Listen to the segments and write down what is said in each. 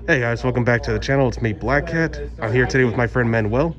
Hey guys, welcome back to the channel. It's me, Black Cat. I'm here today with my friend Manuel.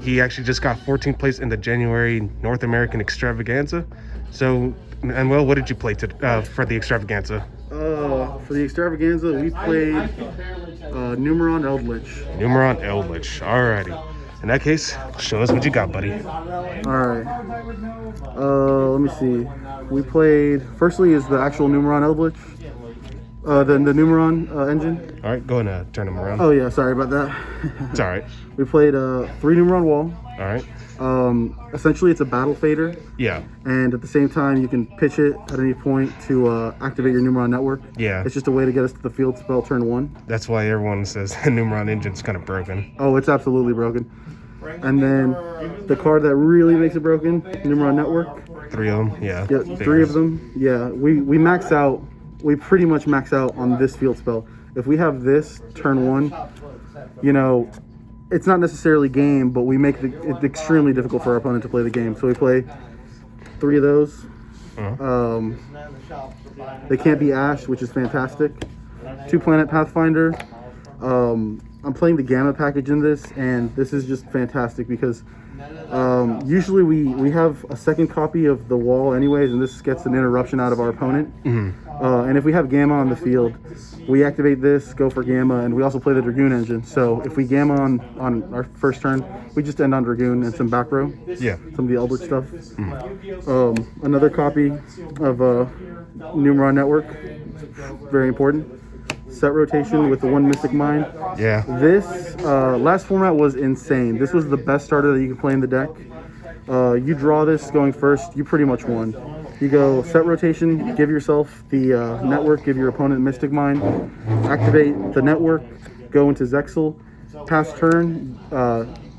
He actually just got 14th place in the January North American Extravaganza. So, Manuel, what did you play for the Extravaganza? For the Extravaganza, we played Numeron Eldlich. Numeron Eldlich. Alrighty. In that case, show us what you got, buddy. Alright. Let me see. We played, firstly is the actual Numeron Eldlich. The Numeron engine. Alright, go ahead and turn him around. Oh yeah, sorry about that. It's alright. We played 3 Numeron wall. Alright. Essentially it's a battle fader. Yeah. And at the same time you can pitch it at any point to activate your Numeron network. Yeah. It's just a way to get us to the field spell turn 1. That's why everyone says the Numeron engine's kind of broken. Oh, it's absolutely broken. And then the card that really makes it broken, Numeron network. 3 of them, yeah. Yeah, 3 of them. Yeah, we max out. We pretty much max out on this field spell. If we have this turn 1, you know, it's not necessarily game, but we make it extremely difficult for our opponent to play the game. So we play 3 of those. They can't be Ash, which is fantastic. 2 Planet Pathfinder. I'm playing the Gamma package in this, and this is just fantastic because usually we have a second copy of the wall anyways, and this gets an interruption out of our opponent. And if we have Gamma on the field, we activate this, go for Gamma, and we also play the Dragoon engine. So if we Gamma on our first turn, we just end on Dragoon and some back row. Yeah. Some of the Eldlich stuff. Another copy of Numeron Network. Very important. Set rotation with the 1 Mystic Mind. Yeah. This last format was insane. This was the best starter that you could play in the deck. You draw this going first, you pretty much won. You go set rotation, give yourself the network, give your opponent Mystic Mind, activate the network, go into Zexal, pass turn,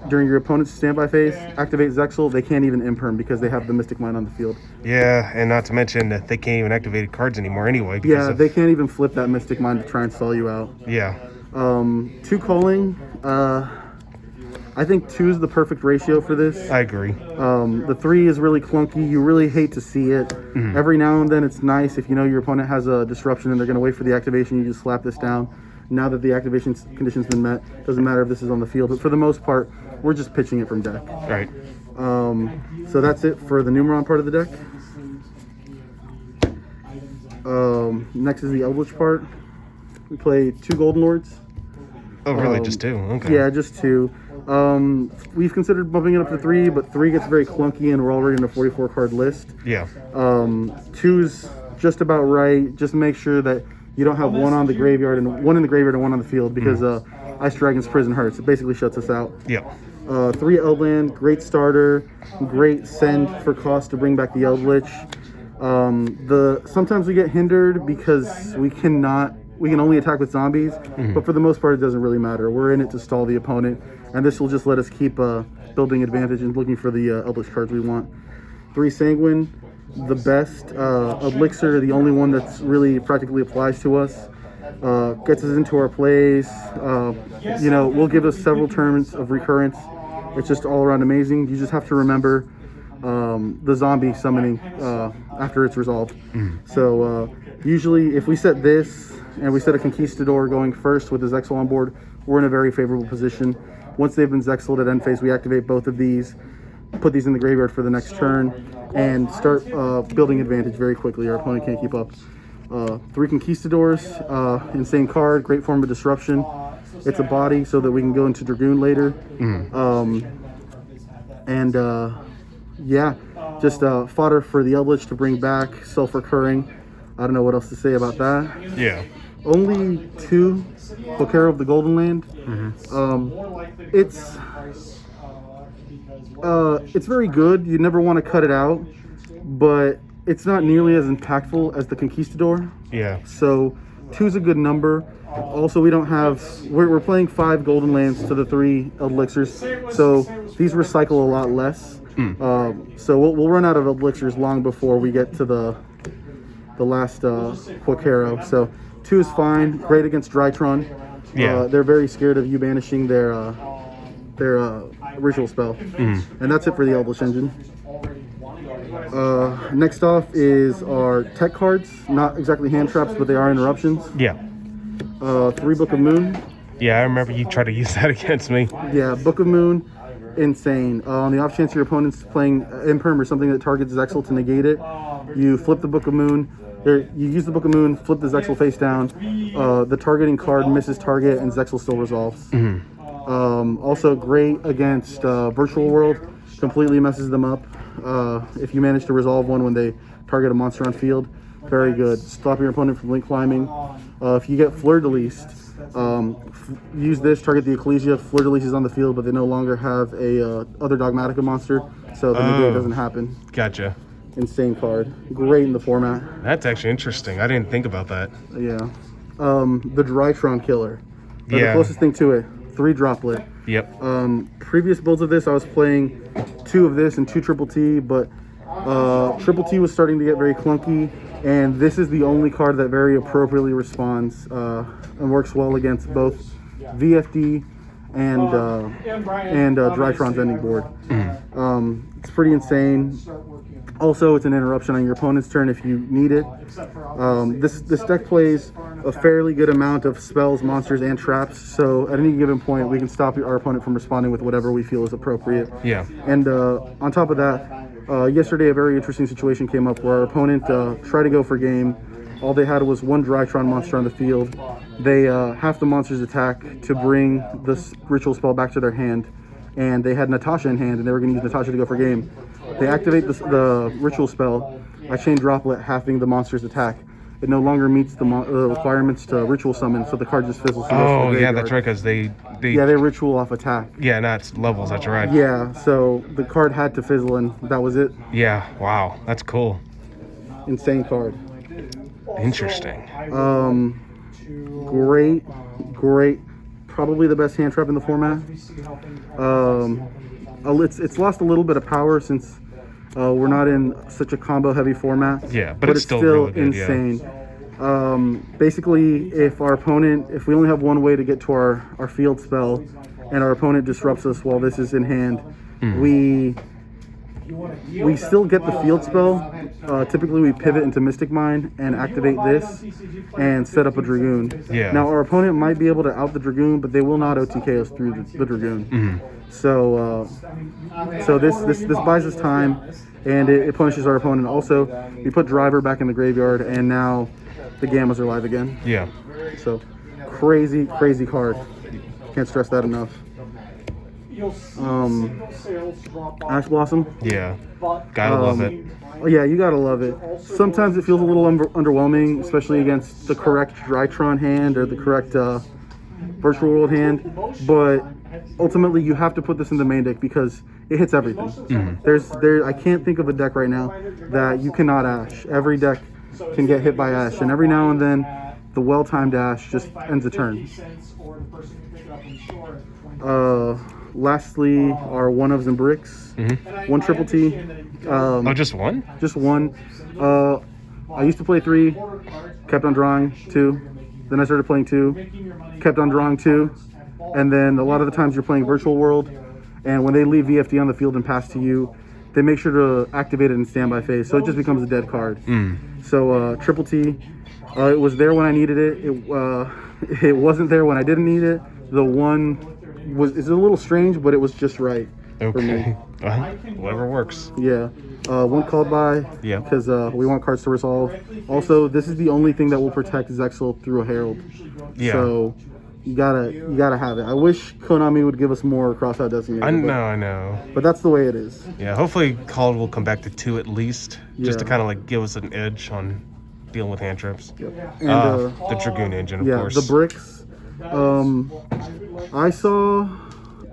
during your opponent's standby phase, activate Zexal. They can't even imperm because they have the Mystic Mind on the field. Yeah, and not to mention that they can't even activate cards anymore anyway. Yeah, they can't even flip that Mystic Mind to try and stall you out. Yeah. 2 calling. I think 2 is the perfect ratio for this. I agree. The 3 is really clunky. You really hate to see it. Every now and then it's nice if you know your opponent has a disruption and they're going to wait for the activation, you just slap this down. Now that the activation condition's been met, doesn't matter if this is on the field, but for the most part, we're just pitching it from deck. Right. So that's it for the Numeron part of the deck. Next is the Eldlich part. We play 2 Golden Lords. Oh, really? Just 2? Okay. Yeah, just 2. We've considered bumping it up to 3, but 3 gets very clunky and we're already in a 44 card list. Yeah. 2's just about right. Just make sure that you don't have 1 on the graveyard and 1 in the graveyard and 1 on the field because Ice Dragon's Prison hurts. It basically shuts us out. Yeah. 3 Eldland, great starter, great send for cost to bring back the Eldlich. Sometimes we get hindered because we can only attack with zombies, but for the most part it doesn't really matter. We're in it to stall the opponent, and this will just let us keep building advantage and looking for the Eldlich cards we want. 3 Sanguine, the best elixir, the only one that's really practically applies to us. Gets us into our plays. Will give us several turns of recurrence. It's just all around amazing. You just have to remember the zombie summoning after it's resolved. So usually if we set this and we set a Conquistador going first with his Zexal on board, we're in a very favorable position. Once they've been Zexaled at end phase, we activate both of these, put these in the graveyard for the next turn, and start building advantage very quickly. Our opponent can't keep up. 3 Conquistadors, insane card, great form of disruption. It's a body so that we can go into Dragoon later. Just fodder for the Eldlich to bring back, self-recurring. I don't know what else to say about that. Yeah. Only 2 Bocaro of the Golden Land. It's very good. You never want to cut it out, but it's not nearly as impactful as the Conquistador. Yeah. So 2 is a good number. Also, we're playing 5 Golden Lands to the 3 Elixirs, so these recycle a lot less. So we'll run out of elixirs long before we get to the last Bocaro. So 2 is fine. Great against Drytron. Yeah. They're very scared of you banishing their ritual spell. And that's it for the Eldlich engine. Next off is our tech cards. Not exactly hand traps, but they are interruptions. Yeah. 3 Book of Moon. Yeah, I remember you tried to use that against me. Yeah, Book of Moon, insane. On the off chance your opponent's playing Imperm or something that targets Zexal to negate it, you flip the Book of Moon. You use the Book of Moon, flip the Zexal face down. The targeting card misses target, and Zexal still resolves. Also great against Virtual World. Completely messes them up. If you manage to resolve one when they target a monster on field, very good. Stop your opponent from link climbing. If you get Fleur-de-Lised, use this, target the Ecclesia. Fleur-de-Lis is on the field, but they no longer have a other Dogmatica monster, so the negate doesn't happen. Gotcha. Insane card. Great in the format. That's actually interesting. I didn't think about that. Yeah. The Drytron Killer. Yeah. The closest thing to it. 3 droplet. Yep. Previous builds of this, I was playing 2 of this and 2 Triple T, but Triple T was starting to get very clunky, and this is the only card that very appropriately responds and works well against both VFD and Drytron's ending board. It's pretty insane. Also, it's an interruption on your opponent's turn if you need it. This deck plays a fairly good amount of spells, monsters, and traps, so at any given point, we can stop our opponent from responding with whatever we feel is appropriate. Yeah. And on top of that, yesterday a very interesting situation came up where our opponent tried to go for game. All they had was 1 Drytron monster on the field. They half the monster's attack to bring this ritual spell back to their hand, and they had Natasha in hand, and they were going to use Natasha to go for game. They activate the ritual spell. I chain droplet, halving the monster's attack. It no longer meets the requirements to ritual summon, so the card just fizzles. Oh, yeah, that's right, because they ritual off attack. Yeah, not levels, that's right. Yeah, so the card had to fizzle, and that was it. Yeah, wow, that's cool. Insane card. Interesting. Great. Probably the best hand trap in the format. It's lost a little bit of power since we're not in such a combo heavy format. Yeah, but it's still really good, insane. Yeah. Basically, if we only have one way to get to our field spell, and our opponent disrupts us while this is in hand, we still get the field spell. Typically, we pivot into Mystic Mine and activate this and set up a Dragoon. Yeah. Now, our opponent might be able to out the Dragoon, but they will not OTK us through the Dragoon. So this buys us time, and it punishes our opponent. Also, we put Driver back in the graveyard, and now the Gammas are live again. Yeah. So crazy card. Can't stress that enough. Ash Blossom. Yeah. Gotta love it. Yeah, you gotta love it. Sometimes it feels a little underwhelming, especially against the correct Drytron hand or the correct Virtual World hand, but ultimately you have to put this in the main deck because it hits everything. I can't think of a deck right now that you cannot Ash. Every deck can get hit by Ash, and every now and then the well-timed Ash just ends a turn. Lastly, our one-ofs and bricks. 1 Triple T. Just one? Just one. I used to play 3, kept on drawing 2. Then I started playing 2, kept on drawing 2. And then a lot of the times you're playing Virtual World, and when they leave VFD on the field and pass to you, they make sure to activate it in standby phase, so it just becomes a dead card. So Triple T, it was there when I needed it. It wasn't there when I didn't need it. The one is a little strange, but it was just right for me. Whatever works. Yeah. 1 called by. Yeah. Because we want cards to resolve. Also, this is the only thing that will protect Zexal through a Herald. Yeah. So you gotta have it. I wish Konami would give us more crossout designated. I know. But that's the way it is. Yeah. Hopefully, Call will come back to 2 at least, just to kind of like give us an edge on dealing with hand traps. Yep. And the Dragoon engine, of course. The bricks. I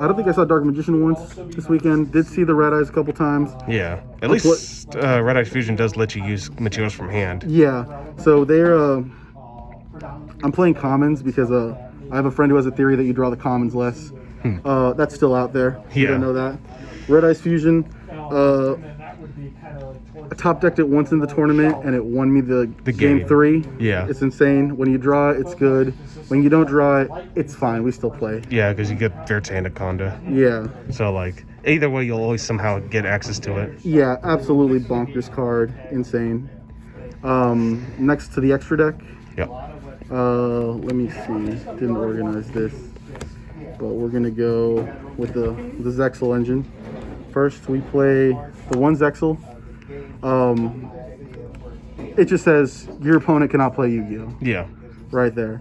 don't think I saw Dark Magician once this weekend. Did see the Red Eyes a couple times. Yeah, at least Red Eye Fusion does let you use materials from hand. Yeah, so I'm playing commons because I have a friend who has a theory that you draw the commons less. That's still out there. You don't know that. Red Eyes Fusion. I top decked it once in the tournament and it won me the game 3. Yeah. It's insane. When you draw it, it's good. When you don't draw it, it's fine. We still play. Yeah, because you get Fair's Anaconda. Yeah. So, like, either way, you'll always somehow get access to it. Yeah, absolutely bonkers card. Insane. Next to the extra deck. Yep. Let me see. Didn't organize this, but we're gonna go with the Zexal engine. First, we play the one Zexal. It just says your opponent cannot play Yu-Gi-Oh. Yeah. Right there.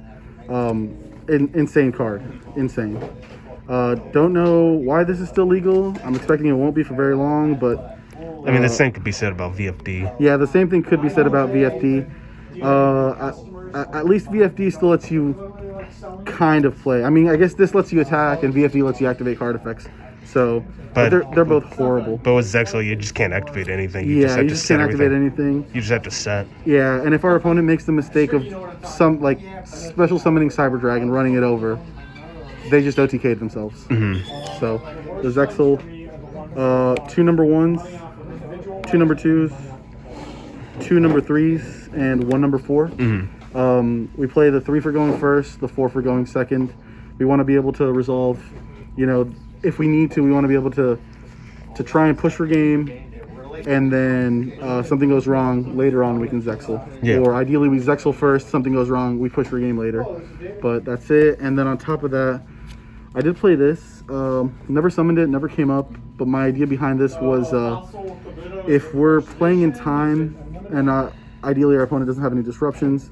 Insane card. Insane. Don't know why this is still legal. I'm expecting it won't be for very long, but I mean, the same could be said about VFD. yeah, the same thing could be said about VFD. At least VFD still lets you kind of play. I mean, I guess this lets you attack, and VFD lets you activate card effects. So, but they're both horrible. But with Zexal, you just can't activate anything. You just can't activate anything. You just have to set. Yeah, and if our opponent makes the mistake of some like special summoning Cyber Dragon, running it over, they just OTK'd themselves. So the Zexal, 2 number 1s, 2 number 2s, 2 number 3s, and 1 number 4. We play the 3 for going first, the 4 for going second. We want to be able to resolve, if we need to, we want to be able to try and push for game, and then something goes wrong later on, we can Zexal. Yeah. Or ideally we Zexal first, something goes wrong, we push for game later. But that's it. And then on top of that, I did play this. Never summoned it, never came up. But my idea behind this was if we're playing in time and ideally our opponent doesn't have any disruptions,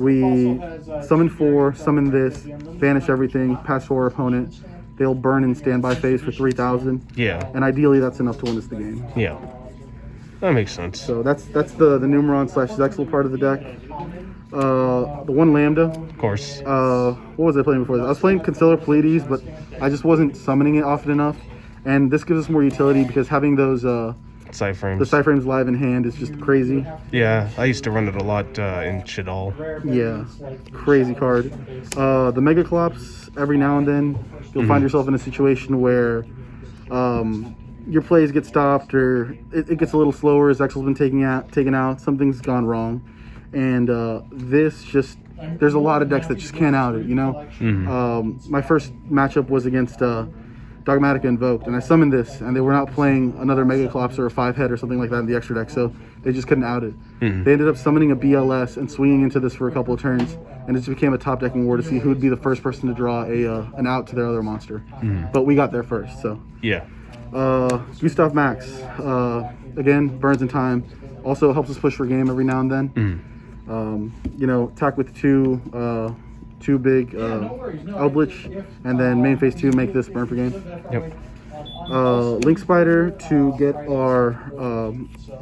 we summon 4, summon this, vanish everything, pass for our opponent. They'll burn in standby phase for 3,000. Yeah. And ideally that's enough to win us the game. Yeah. That makes sense. So that's the Numeron / Zexal part of the deck. The 1 Lambda. Of course. What was I playing before this? I was playing Concealer Pleiades, but I just wasn't summoning it often enough. And this gives us more utility because having those Cyframes. the Cyframes live in hand is just crazy. Yeah, I used to run it a lot in Chidal. Yeah, crazy card. The Mega Clops, every now and then, you'll find yourself in a situation where your plays get stopped or it gets a little slower. Zexal's been taken out, something's gone wrong. And this just, there's a lot of decks that just can't out it, My first matchup was against Dogmatica Invoked, and I summoned this, and they were not playing another Mega Clops or a 5-head or something like that in the extra deck, so they just couldn't out it. They ended up summoning a BLS and swinging into this for a couple of turns, and it just became a top decking war to see who would be the first person to draw an out to their other monster. But we got there first, so. Yeah. Gustav Max, again, burns in time, also helps us push for game every now and then. Attack with two big Eldlich, and then main phase 2 make this burn for game. Yep. Link Spider to get our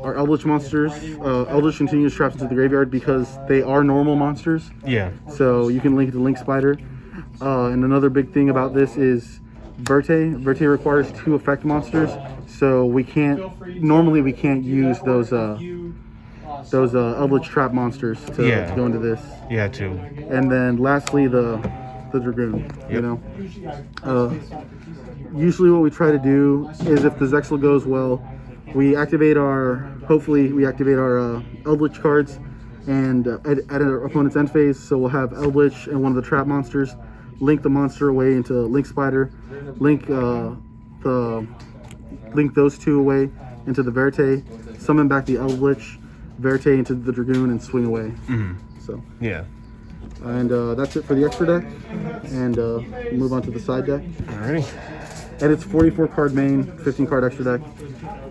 Eldlich monsters. Eldlich continues traps into the graveyard because they are normal monsters. Yeah. So you can link it to Link Spider. And another big thing about this is Verte. Verte requires 2 effect monsters, so we can't use those Eldlich trap monsters to go into this. Yeah, too. And then lastly, the Dragoon. Yep. Usually what we try to do is if the Zexal goes well, hopefully we activate our Eldlich cards, and at our opponent's end phase, so we'll have Eldlich and one of the trap monsters, link the monster away into Link Spider, link those 2 away into the Verte, summon back the Eldlich, Verte into the Dragoon, and swing away. So yeah. And that's it for the extra deck, and move on to the side deck. Alrighty. And it's 44 card main, 15 card extra deck,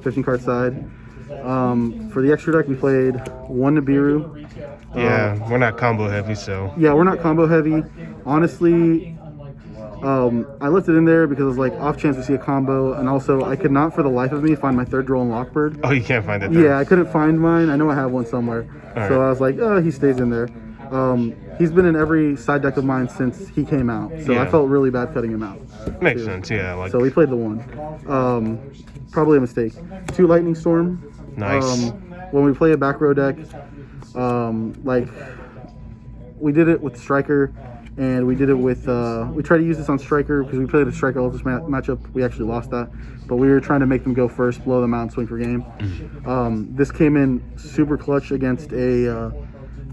15 card side. For the extra deck, we played 1 Nibiru. Yeah, we're not combo heavy, so. Yeah, we're not combo heavy. Honestly, I left it in there because it was like off chance we see a combo, and also I could not for the life of me find my 3rd Droll and Lockbird. Oh, you can't find it there? Yeah, I couldn't find mine. I know I have one somewhere. So I was like, oh, he stays in there. He's been in every side deck of mine since he came out, so I felt really bad cutting him out. Makes sense, yeah. So we played the 1. Probably a mistake. 2 Lightning Storm. Nice. When we play a back row deck, we did it with Striker, and we did it with, we tried to use this on Striker because we played a Striker Eldritch matchup. We actually lost that, but we were trying to make them go first, blow them out, and swing for game. This came in super clutch against a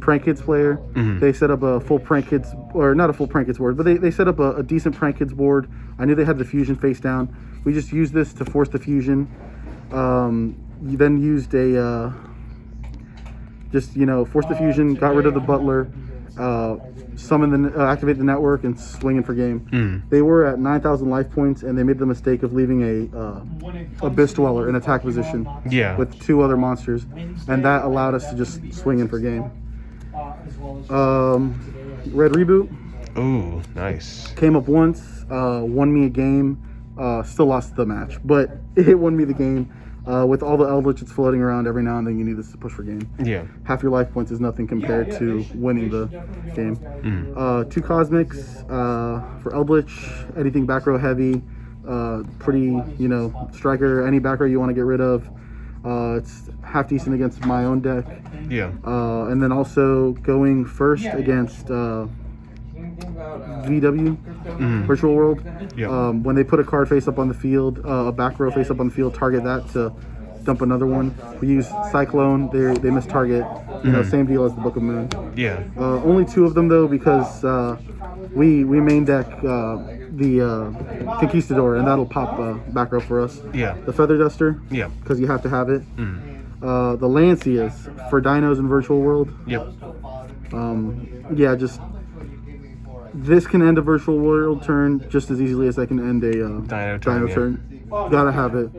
Prank Kids player. They set up a full Prank Kids, or not a full Prank Kids board, but they set up a decent Prank Kids board. I knew they had the fusion face down. We just used this to force the fusion. You then used forced the fusion, got rid of the Butler, activate the network, and swing in for game. They were at 9,000 life points, and they made the mistake of leaving a Abyss Dweller in attack position with 2 other monsters, and that allowed us to just swing in for game. Red Reboot. Ooh, nice. Came up once, won me a game, still lost the match, but it won me the game. With all the Eldlich it's floating around, every now and then you need this to push for game. Yeah. Half your life points is nothing compared to winning the game. 2 Cosmics for Eldlich, anything back row heavy, pretty, striker, any back row you want to get rid of. It's half decent against my own deck. Yeah. And then also going first against VW, Virtual World. When they put a card face up on the field, a back row face up on the field, target that to dump another one. We use Cyclone, they miss target. Same deal as the Book of Moon. Yeah. Only 2 of them though, because we main deck the Conquistador, and that'll pop back row for us. Yeah. The Feather Duster. Yeah. Because you have to have it. The Lancias for Dinos in Virtual World. Yep. Just this can end a Virtual World turn just as easily as I can end a Dino turn. Gotta have it.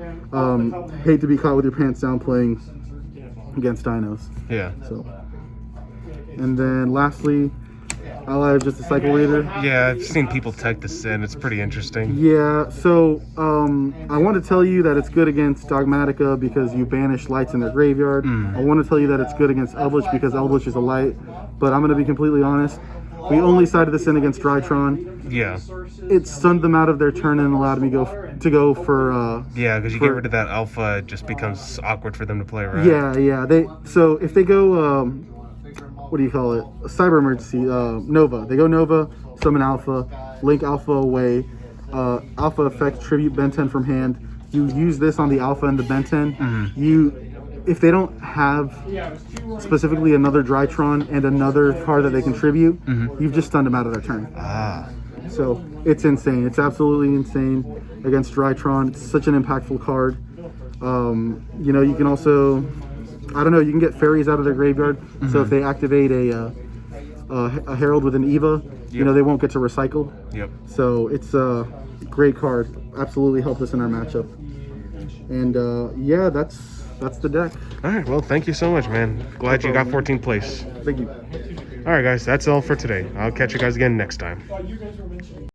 Hate to be caught with your pants down playing against Dinos. Yeah. So, and then lastly, Ally of just a Cycle Reader. Yeah, I've seen people tech this in. It's pretty interesting. Yeah, so I want to tell you that it's good against Dogmatica because you banish lights in their graveyard. I want to tell you that it's good against Eldlich because Eldlich is a light. But I'm going to be completely honest. We only sided this in against Drytron. Yeah. It stunned them out of their turn and allowed me to go for... yeah, because you get rid of that alpha, it just becomes awkward for them to play, right? Yeah. So if they go... what do you call it? Cyber Emergency, Nova. They go Nova, summon Alpha, link Alpha away, Alpha effect, tribute Ben 10 from hand. You use this on the Alpha and the Ben 10. If they don't have specifically another Drytron and another card that they contribute, you've just stunned them out of their turn. So it's insane. It's absolutely insane against Drytron. It's such an impactful card. You can also... I don't know, you can get fairies out of their graveyard, so if they activate a Herald with an Eva, they won't get to recycle. Yep. So it's a great card. Absolutely helped us in our matchup. And that's the deck. All right, well, thank you so much, man. Glad you got 14th place. Thank you. All right, guys, that's all for today. I'll catch you guys again next time.